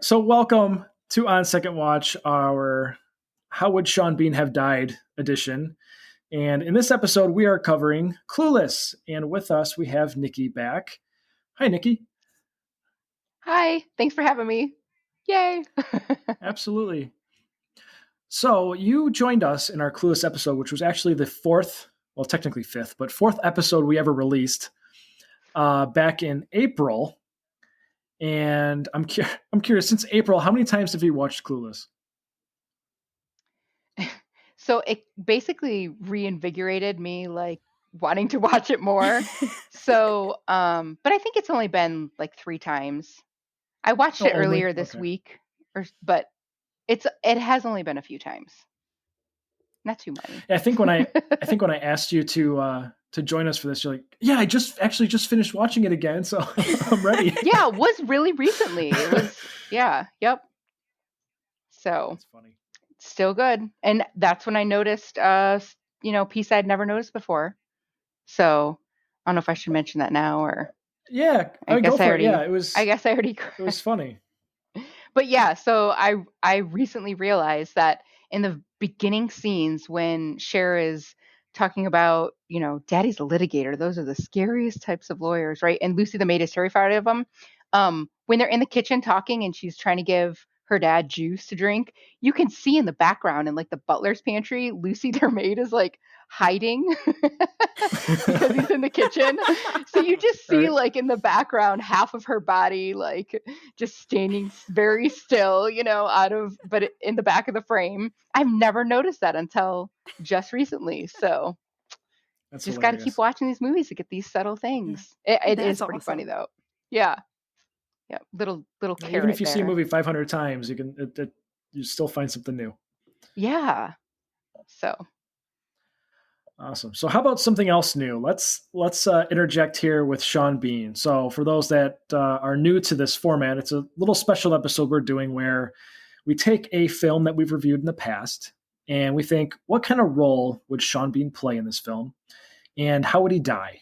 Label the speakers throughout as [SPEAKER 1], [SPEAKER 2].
[SPEAKER 1] So welcome to On Second Watch, our How Would Sean Bean Have Died edition. And in this episode, we are covering Clueless. And with us, we have Nikki back. Hi, Nikki.
[SPEAKER 2] Hi, thanks for having me. Yay.
[SPEAKER 1] Absolutely. So you joined us in our Clueless episode, which was actually the fourth, well, technically fifth, but fourth episode we ever released back in April. And I'm curious, since April, how many times have you watched Clueless?
[SPEAKER 2] So it basically reinvigorated me, like wanting to watch it more. But I think it's only been like 3 times. I watched it
[SPEAKER 1] Only?
[SPEAKER 2] earlier this
[SPEAKER 1] Okay.
[SPEAKER 2] week, but it has only been a few times. Not too many.
[SPEAKER 1] I think when I asked you to join us for this, you're like, yeah, I just finished watching it again, so I'm ready.
[SPEAKER 2] Yeah, it was really recently. It was, yeah, yep. So
[SPEAKER 1] That's funny.
[SPEAKER 2] still good. And that's when I noticed, piece I'd never noticed before. So I don't know if I should mention that now or.
[SPEAKER 1] Yeah, I mean, go for it. Yeah,
[SPEAKER 2] I guess I already.
[SPEAKER 1] It was funny.
[SPEAKER 2] But yeah, so I recently realized that in the beginning scenes when Cher is talking about, Daddy's a litigator, those are the scariest types of lawyers, right? And Lucy the maid is terrified of them. When they're in the kitchen talking and she's trying to give her dad juice to drink, you can see in the background in like the butler's pantry, Lucy their maid is like hiding because he's in the kitchen. So you just see
[SPEAKER 1] Right.
[SPEAKER 2] like in the background half of her body like just standing very still, but in the back of the frame. I've never noticed that until just recently. So
[SPEAKER 1] That's
[SPEAKER 2] just got to keep
[SPEAKER 1] hilarious.
[SPEAKER 2] watching these movies to get these subtle things. It is
[SPEAKER 3] That's
[SPEAKER 2] pretty funny
[SPEAKER 3] awesome.
[SPEAKER 2] though. Yeah. Yeah. Little carrot
[SPEAKER 1] Even if you
[SPEAKER 2] there.
[SPEAKER 1] see a movie 500 times, you still find something new.
[SPEAKER 2] Yeah. So.
[SPEAKER 1] Awesome. So how about something else new? Let's interject here with Sean Bean. So for those that are new to this format, it's a little special episode we're doing where we take a film that we've reviewed in the past and we think, what kind of role would Sean Bean play in this film, and how would he die?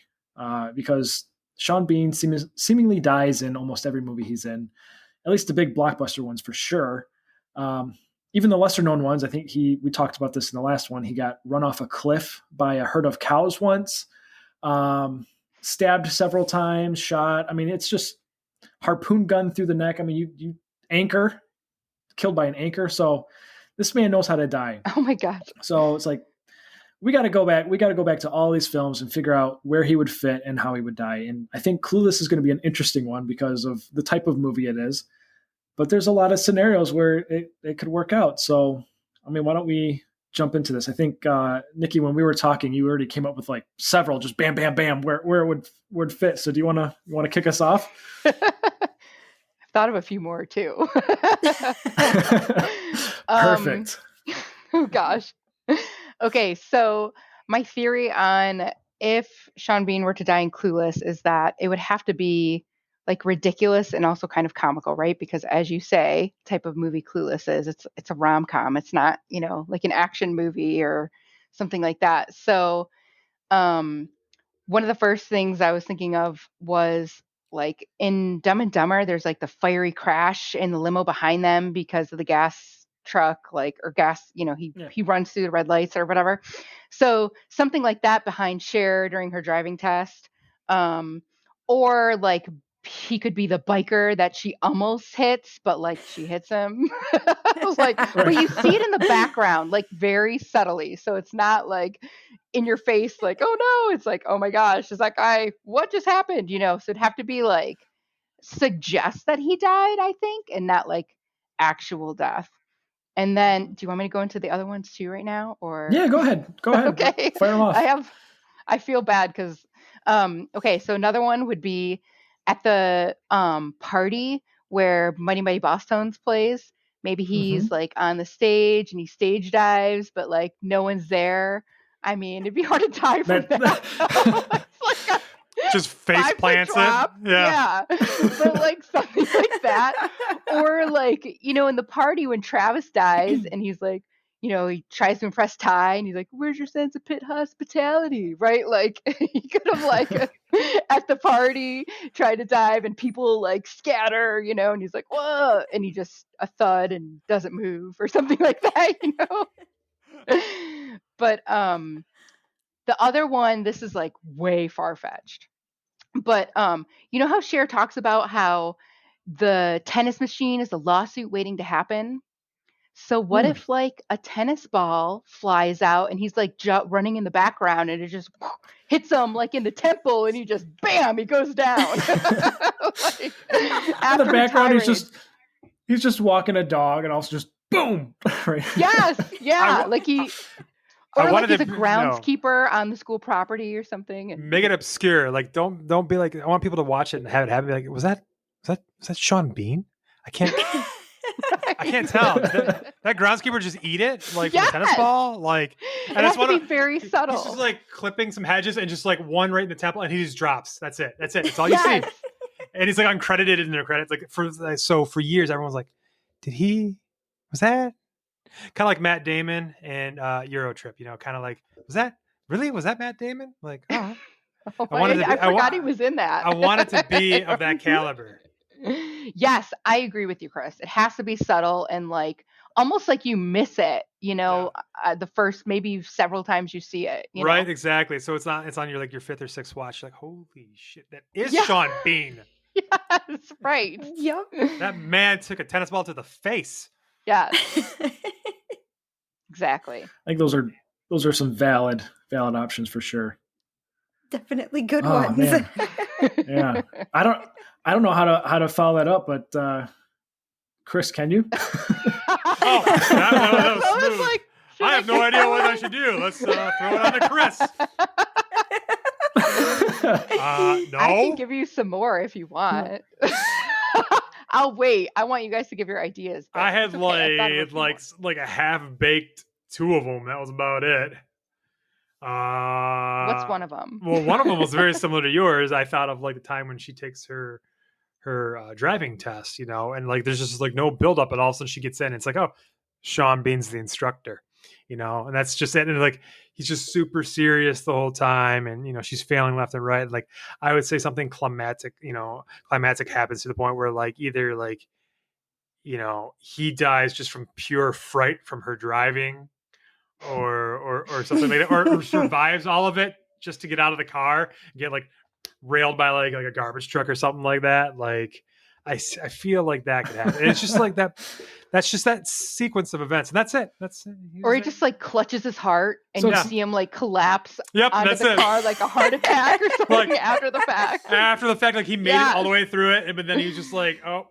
[SPEAKER 1] Because Sean Bean seemingly dies in almost every movie he's in, at least the big blockbuster ones for sure. Even the lesser known ones, I think we talked about this in the last one. He got run off a cliff by a herd of cows once, stabbed several times, shot. I mean, it's just harpoon gun through the neck. I mean, you anchor, killed by an anchor. So this man knows how to die.
[SPEAKER 2] Oh my gosh.
[SPEAKER 1] So it's like, we got to go back. We got to go back to all these films and figure out where he would fit and how he would die. And I think Clueless is going to be an interesting one because of the type of movie it is. But there's a lot of scenarios where it could work out. So, I mean, why don't we jump into this? I think, Nikki, when we were talking, you already came up with like several, just bam, bam, bam, where it would fit. So do you want to kick us off?
[SPEAKER 2] I've thought of a few more too.
[SPEAKER 1] Perfect.
[SPEAKER 2] Oh gosh. Okay, so my theory on if Sean Bean were to die in Clueless is that it would have to be like ridiculous and also kind of comical, right? Because as you say, type of movie Clueless is, it's a rom-com. It's not, like an action movie or something like that. So, one of the first things I was thinking of was like in Dumb and Dumber, there's like the fiery crash in the limo behind them because of the gas truck, like, or gas, he runs through the red lights or whatever. So something like that behind Cher during her driving test. Or like he could be the biker that she almost hits, but like she hits him. But you see it in the background, like very subtly. So it's not like in your face, like, oh no, it's like, oh my gosh, is that guy, what just happened? So it'd have to be like suggest that he died, I think, and not like actual death. And then do you want me to go into the other ones too right now? Or
[SPEAKER 1] Yeah, go ahead.
[SPEAKER 2] Okay.
[SPEAKER 1] Fire them off.
[SPEAKER 2] I feel bad because okay, so another one would be at the party where Mighty Mighty Boss Tones plays. Maybe he's like on the stage and he stage dives, but like no one's there. I mean, it'd be hard to die from that. It's like
[SPEAKER 3] just face plants it.
[SPEAKER 2] Yeah. But like something like that. Or like, in the party when Travis dies and he's like, he tries to impress Ty, and he's like, "Where's your sense of pit hospitality?" Right? Like he could have like at the party tried to dive, and people like scatter, and he's like, "Whoa!" And he just a thud and doesn't move or something like that. But the other one, this is like way far fetched. But you know how Cher talks about how the tennis machine is a lawsuit waiting to happen? So what if like a tennis ball flies out and he's like running in the background and it just hits him like in the temple and he just bam, he goes down. Like,
[SPEAKER 1] In the background, he's just walking a dog and also just boom. Right?
[SPEAKER 2] Yes, yeah, like he. Or
[SPEAKER 3] I
[SPEAKER 2] like
[SPEAKER 3] wanted
[SPEAKER 2] he's a
[SPEAKER 3] to-
[SPEAKER 2] groundskeeper on the school property or something. And
[SPEAKER 3] Make it obscure. Like don't be like, I want people to watch it and have it be like, was that Sean Bean? I can't tell. Did that groundskeeper just eat it like with a tennis ball? Like,
[SPEAKER 2] and it has to be very subtle.
[SPEAKER 3] He's just like clipping some hedges and just like one right in the temple, and he just drops. That's it. That's all you see. And he's like uncredited in their credits. Like for years, everyone's like, was that? Kind of like Matt Damon and Euro Trip, kind of like, was that Matt Damon? Like,
[SPEAKER 2] I forgot he was in that.
[SPEAKER 3] I want it to be of that caliber.
[SPEAKER 2] Yes, I agree with you, Chris. It has to be subtle and like almost like you miss it, the first maybe several times you see it.
[SPEAKER 3] Right, exactly. So it's on your fifth or sixth watch. Like, holy shit, that is Sean Bean.
[SPEAKER 2] Yes, right.
[SPEAKER 4] Yep.
[SPEAKER 3] That man took a tennis ball to the face.
[SPEAKER 2] Yes. Exactly.
[SPEAKER 1] I think those are some valid options for sure.
[SPEAKER 4] Definitely good ones.
[SPEAKER 1] Man. Yeah. I don't know how to follow that up, but Chris, can you?
[SPEAKER 3] That was smooth. Like, I have no idea what I should do. Let's throw it on to Chris. No.
[SPEAKER 2] I can give you some more if you want. I'll wait. I want you guys to give your ideas.
[SPEAKER 3] I had like a half-baked two of them. That was about it.
[SPEAKER 2] What's one of them?
[SPEAKER 3] Well, one of them was very similar to yours. I thought of like the time when she takes her driving test, and like there's just like no buildup, and all of a sudden she gets in. It's like, oh, Sean Bean's the instructor, and that's just it. And like he's just super serious the whole time, and she's failing left and right. Like I would say something climactic happens to the point where like either like he dies just from pure fright from her driving, or something like that, or survives all of it just to get out of the car and get like railed by like a garbage truck or something like that. Like I feel like that could happen. And it's just like that. That's just that sequence of events, and that's it.
[SPEAKER 2] Or he just like clutches his heart, and you see him like collapse onto the car like a heart attack or something. Like, after the fact,
[SPEAKER 3] like he made it all the way through it, but then he was just like, oh,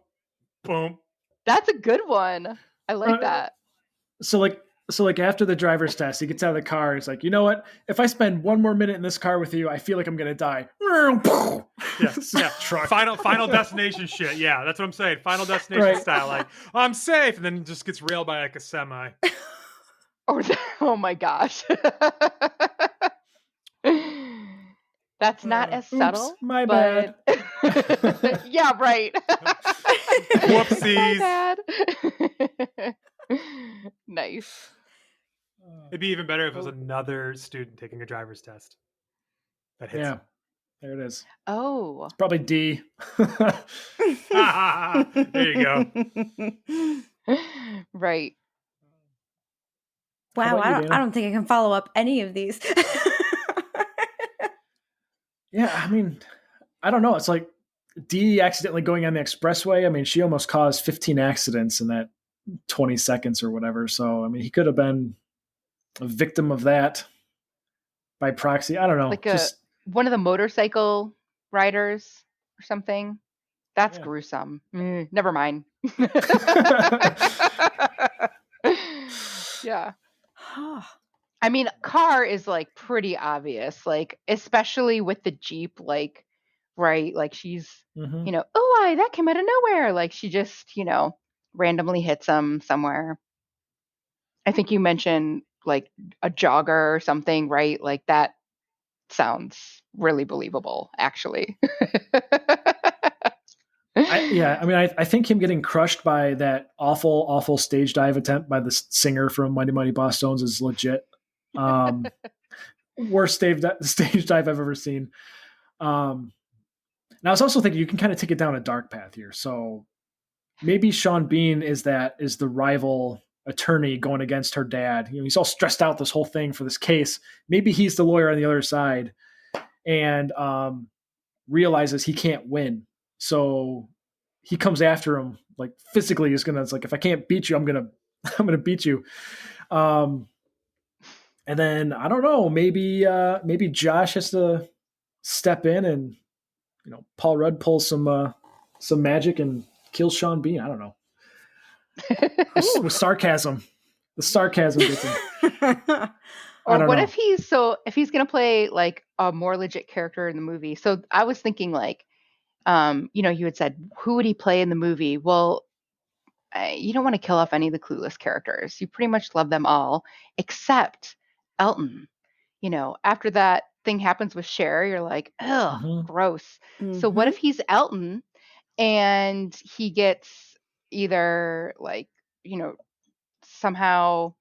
[SPEAKER 3] boom.
[SPEAKER 2] That's a good one. I like that.
[SPEAKER 1] So like after the driver's test, he gets out of the car. And he's like, you know what? If I spend one more minute in this car with you, I feel like I'm gonna die.
[SPEAKER 3] Yeah. Truck. Final destination shit. Yeah, that's what I'm saying. Final destination style. Like, I'm safe, and then just gets railed by like a semi.
[SPEAKER 2] Oh my gosh. That's not as subtle.
[SPEAKER 1] Oops, my bad.
[SPEAKER 2] Yeah, right.
[SPEAKER 3] Whoopsies.
[SPEAKER 2] My bad. Nice.
[SPEAKER 3] It'd be even better if it was another student taking a driver's test. That hits.
[SPEAKER 1] Yeah, there it is.
[SPEAKER 2] Oh,
[SPEAKER 1] it's probably D.
[SPEAKER 3] There you go.
[SPEAKER 2] Right.
[SPEAKER 4] Wow, I don't think I can follow up any of these.
[SPEAKER 1] Yeah, I mean, I don't know. It's like D accidentally going on the expressway. I mean, she almost caused 15 accidents in that 20 seconds or whatever. So, I mean, he could have been a victim of that by proxy. I don't know.
[SPEAKER 2] Like one of the motorcycle riders or something. That's gruesome. Never mind. Yeah. I mean, car is like pretty obvious, like especially with the Jeep, like, right? Like she's, that came out of nowhere. Like she just, randomly hits him somewhere. I think you mentioned like a jogger or something, right? Like that sounds really believable, actually.
[SPEAKER 1] I think him getting crushed by that awful stage dive attempt by the singer from Mighty Mighty Boss Stones is legit. Worst stage dive I've ever seen. And I was also thinking you can kind of take it down a dark path here. So maybe Sean Bean is the rival attorney going against her dad. You know, he's all stressed out this whole thing for this case. Maybe he's the lawyer on the other side and realizes he can't win. So he comes after him, like physically it's like, if I can't beat you, I'm gonna beat you. And then I don't know, maybe Josh has to step in and, you know, Paul Rudd pulls some magic and kills Sean Bean. I don't know. With sarcasm. The sarcasm gets him.
[SPEAKER 2] Or what if he's going to play like a more legit character in the movie? So I was thinking like, you know, you had said, who would he play in the movie? Well, you don't want to kill off any of the Clueless characters. You pretty much love them all, except Elton. You know, after that thing happens with Cher, you're like, ugh, gross. So what if he's Elton and he gets either like, you know, somehow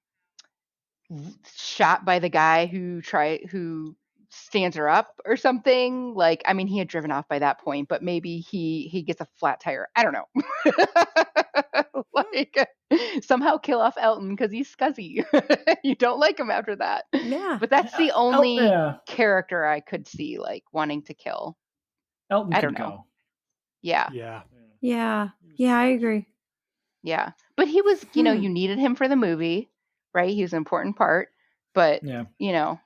[SPEAKER 2] shot by the guy who stands her up or something? Like, I mean, he had driven off by that point, but maybe he gets a flat tire. I don't know. Like, somehow kill off Elton because he's scuzzy. You don't like him after that.
[SPEAKER 4] Yeah.
[SPEAKER 2] But that's the only character I could see like wanting to kill.
[SPEAKER 1] Elton
[SPEAKER 2] I don't know.
[SPEAKER 1] Go.
[SPEAKER 2] Yeah.
[SPEAKER 4] Yeah, I agree.
[SPEAKER 2] Yeah. But he was, you know, you needed him for the movie, right? He was an important part. But, you know,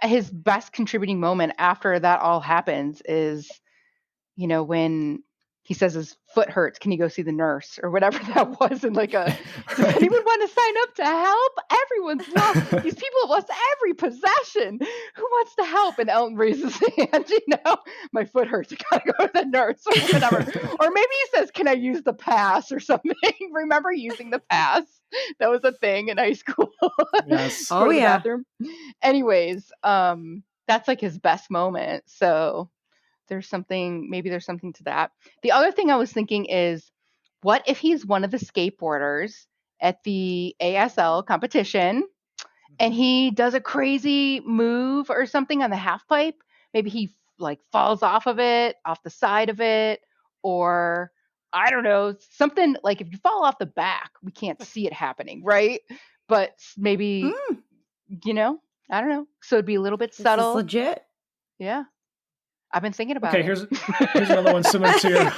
[SPEAKER 2] his best contributing moment after that all happens is, you know, when he says his foot hurts, can you go see the nurse or whatever that was? And like, does anyone want to sign up to help? Everyone's lost. These people have lost every possession. Who wants to help? And Elton raises his hand, you know, my foot hurts. I gotta go to the nurse or whatever. Or maybe he says, can I use the pass or something? Remember using the pass? That was a thing in high school.
[SPEAKER 1] Yes.
[SPEAKER 2] Oh, yeah. Bathroom. Anyways, that's like his best moment. So maybe there's something to that. The other thing I was thinking is, what if he's one of the skateboarders at the ASL competition and he does a crazy move or something on the half pipe? Maybe he like falls off the side of it, or I don't know, something like if you fall off the back, we can't see it happening, right? But maybe, you know, I don't know. So it'd be a little bit subtle.
[SPEAKER 4] This is legit.
[SPEAKER 2] Yeah. I've been thinking about it.
[SPEAKER 1] Here's another one similar to your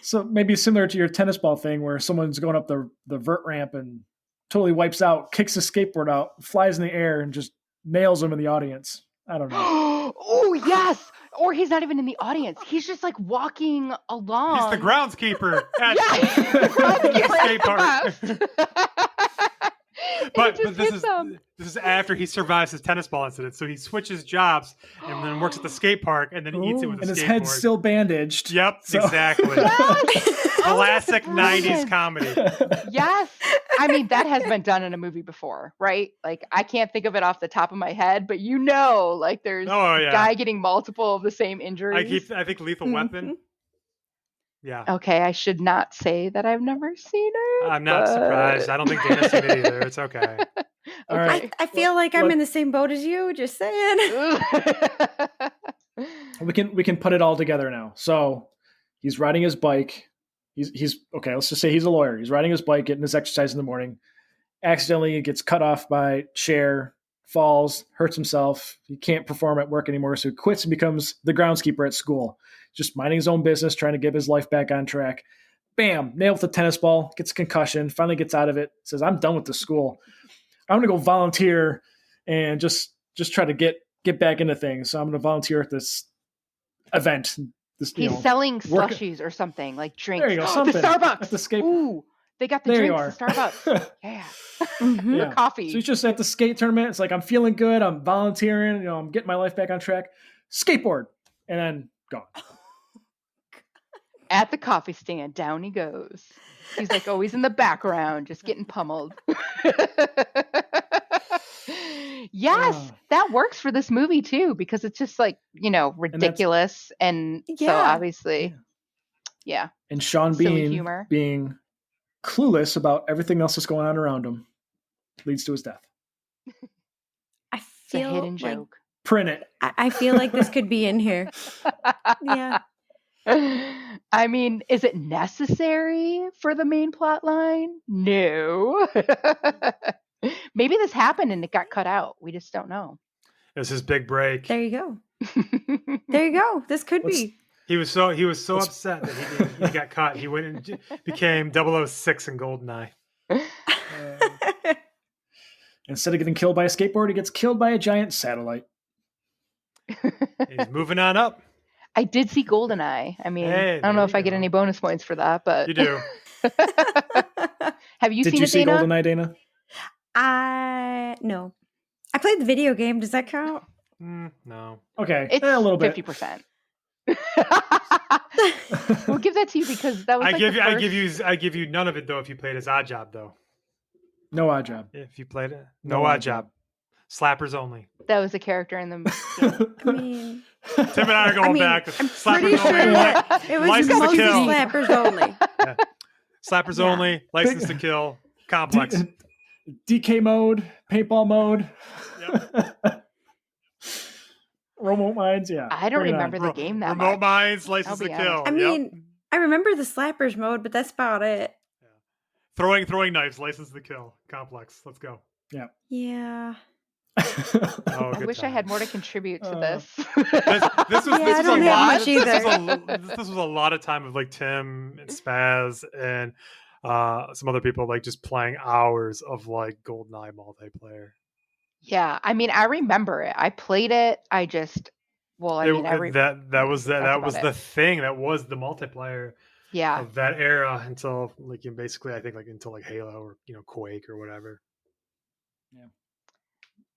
[SPEAKER 1] so maybe similar to your tennis ball thing where someone's going up the vert ramp and totally wipes out, kicks his skateboard out, flies in the air and just nails him in the audience. I don't know.
[SPEAKER 2] Oh, yes. Or he's not even in the audience. He's just like walking along.
[SPEAKER 3] He's the groundskeeper at
[SPEAKER 2] the
[SPEAKER 3] skate park. But this is after he survives his tennis ball incident. So he switches jobs and then works at the skate park and then eats it with a skateboard.
[SPEAKER 1] And his head's still bandaged.
[SPEAKER 3] Yep, exactly.
[SPEAKER 2] Yes.
[SPEAKER 3] Classic 90s comedy.
[SPEAKER 2] Yes. I mean, that has been done in a movie before, right? Like, I can't think of it off the top of my head, but you know, like there's a guy getting multiple of the same injuries.
[SPEAKER 3] I think Lethal Weapon. Yeah.
[SPEAKER 2] Okay, I should not say that I've never seen it.
[SPEAKER 3] I'm not surprised. I don't think Dana's seen it either. It's okay.
[SPEAKER 1] All right.
[SPEAKER 4] I feel like I'm in the same boat as you, just saying.
[SPEAKER 1] We can put it all together now. So he's riding his bike. He's okay, let's just say he's a lawyer. He's riding his bike, getting his exercise in the morning. Accidentally gets cut off by Cher, falls, hurts himself. He can't perform at work anymore, so he quits and becomes the groundskeeper at school. Just minding his own business, trying to get his life back on track. Bam, nailed with a tennis ball, gets a concussion, finally gets out of it, says, I'm done with this school. I'm going to go volunteer and just try to get back into things. So I'm going to volunteer at this event.
[SPEAKER 2] He's selling slushies or something, like drinks.
[SPEAKER 1] There you go, something.
[SPEAKER 2] The Starbucks.
[SPEAKER 1] At the skate.
[SPEAKER 2] Ooh, they got the
[SPEAKER 1] there
[SPEAKER 2] drinks, the Starbucks. Yeah. Coffee.
[SPEAKER 1] So he's just at the skate tournament. It's like, I'm feeling good. I'm volunteering. You know, I'm getting my life back on track. Skateboard. And then gone.
[SPEAKER 2] At the coffee stand, down he goes. He's like always in the background, just getting pummeled. Yes, that works for this movie too, because it's just like, ridiculous. And so
[SPEAKER 4] Yeah.
[SPEAKER 2] obviously, yeah.
[SPEAKER 1] And Sean
[SPEAKER 2] Silly
[SPEAKER 1] Bean
[SPEAKER 2] humor.
[SPEAKER 1] being clueless about everything else that's going on around him leads to his death.
[SPEAKER 4] I
[SPEAKER 2] It's a
[SPEAKER 4] feel
[SPEAKER 2] hidden
[SPEAKER 4] like
[SPEAKER 2] joke.
[SPEAKER 1] Print it.
[SPEAKER 4] I feel like this could be in here. Yeah.
[SPEAKER 2] I mean, is it necessary for the main plot line? No. Maybe this happened and it got cut out. We just don't know.
[SPEAKER 3] It was his big break.
[SPEAKER 4] There you go. There you go. This could be.
[SPEAKER 3] He was so upset that he got caught. He went and became 006 in GoldenEye.
[SPEAKER 1] Instead of getting killed by a skateboard, he gets killed by a giant satellite.
[SPEAKER 3] He's moving on up.
[SPEAKER 2] I did see GoldenEye. I mean,
[SPEAKER 3] Hey,
[SPEAKER 2] I don't know
[SPEAKER 3] there
[SPEAKER 2] if I
[SPEAKER 3] you
[SPEAKER 2] get
[SPEAKER 3] go.
[SPEAKER 2] any bonus points for that, but
[SPEAKER 3] You do.
[SPEAKER 2] Have you
[SPEAKER 1] Did
[SPEAKER 2] seen
[SPEAKER 1] you
[SPEAKER 2] it,
[SPEAKER 1] see
[SPEAKER 2] Dana?
[SPEAKER 1] GoldenEye, Dana?
[SPEAKER 4] No. I played the video game. Does that count?
[SPEAKER 3] No.
[SPEAKER 1] Okay,
[SPEAKER 2] It's
[SPEAKER 1] a little bit.
[SPEAKER 2] 50%. We'll give that to you because that was.
[SPEAKER 3] I
[SPEAKER 2] like
[SPEAKER 3] give
[SPEAKER 2] the first...
[SPEAKER 3] I give you none of it though if you played his Odd Job though.
[SPEAKER 1] No odd job.
[SPEAKER 3] If you played it, no Odd Job. Slappers only.
[SPEAKER 2] That was a character in the game.
[SPEAKER 4] I mean,
[SPEAKER 3] Tim and I are going back.
[SPEAKER 4] I'm
[SPEAKER 3] Slappers
[SPEAKER 4] pretty
[SPEAKER 3] only.
[SPEAKER 4] sure it was
[SPEAKER 3] License to
[SPEAKER 4] mostly
[SPEAKER 3] kill.
[SPEAKER 4] slappers only.
[SPEAKER 3] Yeah. Slappers
[SPEAKER 4] Yeah.
[SPEAKER 3] only. License to kill. Complex.
[SPEAKER 1] DK mode, paintball mode.
[SPEAKER 3] Yep.
[SPEAKER 1] Remote mines, yeah.
[SPEAKER 2] I don't
[SPEAKER 1] Bring it
[SPEAKER 2] remember
[SPEAKER 1] on.
[SPEAKER 2] the game that
[SPEAKER 3] Remote
[SPEAKER 2] much.
[SPEAKER 3] mines. License
[SPEAKER 2] I'll
[SPEAKER 3] to
[SPEAKER 2] be
[SPEAKER 3] kill.
[SPEAKER 2] honest.
[SPEAKER 4] I mean, I remember the slappers mode, but that's about it.
[SPEAKER 3] Throwing knives. License to kill. Complex. Let's go.
[SPEAKER 4] Yeah.
[SPEAKER 3] Oh,
[SPEAKER 2] I
[SPEAKER 3] good
[SPEAKER 2] wish I had more to contribute to this.
[SPEAKER 3] This was
[SPEAKER 4] I
[SPEAKER 3] a
[SPEAKER 4] don't have
[SPEAKER 3] lot.
[SPEAKER 4] much either.
[SPEAKER 3] This was a lot of time of like Tim and Spaz and some other people like just playing hours of like GoldenEye multiplayer.
[SPEAKER 2] Yeah, I mean, I remember it. I played it. I just, well, I mean,
[SPEAKER 3] that was
[SPEAKER 2] about
[SPEAKER 3] the
[SPEAKER 2] it.
[SPEAKER 3] thing. That was the multiplayer
[SPEAKER 2] Yeah,
[SPEAKER 3] of that era until like basically I think like until like Halo or Quake or whatever.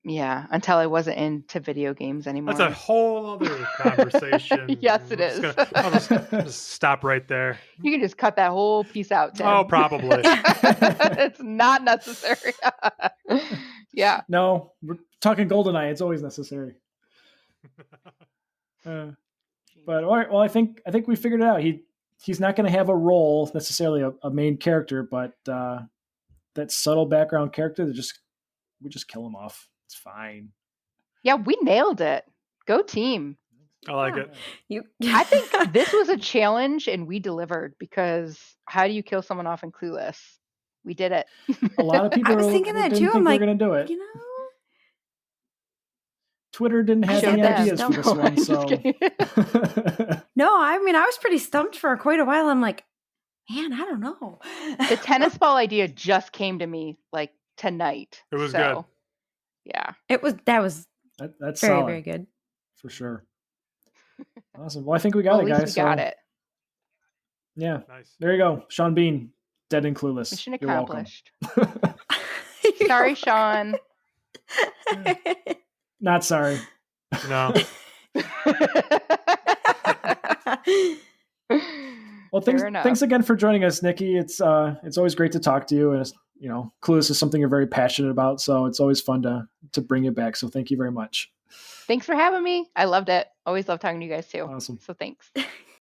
[SPEAKER 2] yeah. Until I wasn't into video games anymore.
[SPEAKER 3] That's a whole other conversation.
[SPEAKER 2] Yes, it is.
[SPEAKER 3] I'll just stop right there.
[SPEAKER 2] You can just cut that whole piece out, Tim.
[SPEAKER 3] Oh, probably.
[SPEAKER 2] It's not necessary. Yeah.
[SPEAKER 1] No, we're talking GoldenEye. It's always necessary. But all right, well, I think we figured it out. He's not going to have a role necessarily a main character, but that subtle background character that we just kill him off. It's fine.
[SPEAKER 2] Yeah, we nailed it. Go team.
[SPEAKER 3] I like it.
[SPEAKER 2] I think this was a challenge and we delivered because how do you kill someone off in Clueless? We did it.
[SPEAKER 1] A lot of people
[SPEAKER 4] I was thinking that too. I'm like,
[SPEAKER 1] going to do it. Twitter didn't have
[SPEAKER 2] Showed
[SPEAKER 1] any
[SPEAKER 2] them.
[SPEAKER 1] ideas for this
[SPEAKER 2] No,
[SPEAKER 1] one,
[SPEAKER 2] I'm just
[SPEAKER 1] so
[SPEAKER 2] kidding.
[SPEAKER 4] No, I mean, I was pretty stumped for quite a while. I'm like, man, I don't know.
[SPEAKER 2] The tennis ball idea just came to me like tonight.
[SPEAKER 3] It was good.
[SPEAKER 2] Yeah.
[SPEAKER 4] That was
[SPEAKER 1] that's
[SPEAKER 4] very,
[SPEAKER 1] solid,
[SPEAKER 4] very good.
[SPEAKER 1] for sure. Awesome. Well, I think we got
[SPEAKER 2] Well,
[SPEAKER 1] it,
[SPEAKER 2] at least
[SPEAKER 1] guys.
[SPEAKER 2] we got
[SPEAKER 1] so,
[SPEAKER 2] it.
[SPEAKER 1] Yeah,
[SPEAKER 3] Nice.
[SPEAKER 1] there you go. Sean Bean, dead and clueless.
[SPEAKER 2] Mission
[SPEAKER 1] You're welcome.
[SPEAKER 2] accomplished. Sorry, Sean.
[SPEAKER 1] Not sorry.
[SPEAKER 3] No.
[SPEAKER 1] Well,
[SPEAKER 2] Fair enough.
[SPEAKER 1] thanks again for joining us, Nikki. It's always great to talk to you, and Clueless is something you're very passionate about, so it's always fun to bring it back. So thank you very much.
[SPEAKER 2] Thanks for having me. I loved it. Always love talking to you guys too.
[SPEAKER 1] Awesome.
[SPEAKER 2] So thanks.